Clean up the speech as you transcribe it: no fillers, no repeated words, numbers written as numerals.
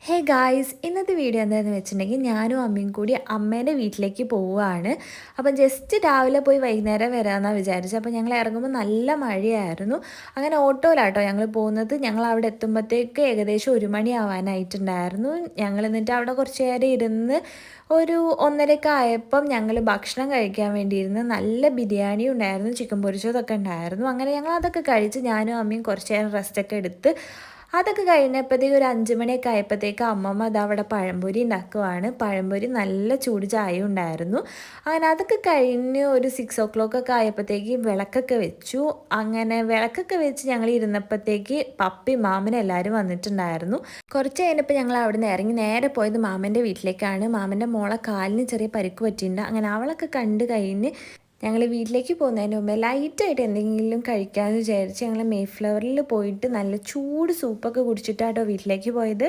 Hey guys, ഇന്നത്തെ video എന്താണെന്ന് വെച്ചിട്ടുണ്ടെങ്കിൽ ഞാനും അമ്മയും കൂടി അമ്മേൻ്റെ വീട്ടിലേക്ക് പോവുകയാണ്. അപ്പം ജസ്റ്റ് രാവിലെ പോയി വൈകുന്നേരം വരാമെന്നാണ് വിചാരിച്ചത്. അപ്പോൾ ഞങ്ങൾ ഇറങ്ങുമ്പോൾ നല്ല മഴയായിരുന്നു. അങ്ങനെ ഓട്ടോയിലാട്ടോ ഞങ്ങൾ പോകുന്നത്. ഞങ്ങൾ അവിടെ എത്തുമ്പോഴത്തേക്ക് ഏകദേശം 1 മണി ആവാനായിട്ടുണ്ടായിരുന്നു. ഞങ്ങൾ എന്നിട്ട് അവിടെ കുറച്ച് നേരം ഇരുന്ന് ഒരു 1:30 ആയപ്പം ഞങ്ങൾ ഭക്ഷണം കഴിക്കാൻ വേണ്ടിയിരുന്ന്. നല്ല ബിരിയാണി ഉണ്ടായിരുന്നു, ചിക്കൻ പൊരിച്ചതൊക്കെ ഉണ്ടായിരുന്നു. അങ്ങനെ ഞങ്ങൾ അതൊക്കെ കഴിച്ച് ഞാനും അമ്മയും കുറച്ച് നേരം റെസ്റ്റൊക്കെ എടുത്ത് അതൊക്കെ കഴിഞ്ഞപ്പോഴത്തേക്ക് ഒരു 5 മണിയൊക്കെ ആയപ്പോഴത്തേക്ക് അമ്മമ്മ അത് അവിടെ പഴംപൊരി ഉണ്ടാക്കുവാണ്. പഴംപൊരി നല്ല ചൂട് ചായ ഉണ്ടായിരുന്നു. അങ്ങനെ അതൊക്കെ കഴിഞ്ഞ് ഒരു 6 o'clock ഒക്കെ ആയപ്പോഴത്തേക്ക് വിളക്കൊക്കെ വെച്ചു. അങ്ങനെ വിളക്കൊക്കെ വെച്ച് ഞങ്ങൾ ഇരുന്നപ്പോഴത്തേക്ക് പപ്പി മാമനും എല്ലാവരും വന്നിട്ടുണ്ടായിരുന്നു. കുറച്ച് കഴിഞ്ഞപ്പോൾ ഞങ്ങൾ അവിടെ നിന്ന് ഇറങ്ങി നേരെ പോയത് മാമൻ്റെ വീട്ടിലേക്കാണ്. മാമൻ്റെ മോളെ കാലിന് ചെറിയ പരിക്ക് പറ്റിയിട്ടുണ്ട്. അങ്ങനെ അവളൊക്കെ കണ്ട് കഴിഞ്ഞ് ഞങ്ങൾ വീട്ടിലേക്ക് പോകുന്നതിന് മുമ്പേ ലൈറ്റായിട്ട് എന്തെങ്കിലും കഴിക്കാമെന്ന് വിചാരിച്ച് ഞങ്ങൾ മേഫ്ലവറിൽ പോയിട്ട് നല്ല ചൂട് സൂപ്പൊക്കെ കുടിച്ചിട്ടാട്ടോ വീട്ടിലേക്ക് പോയത്.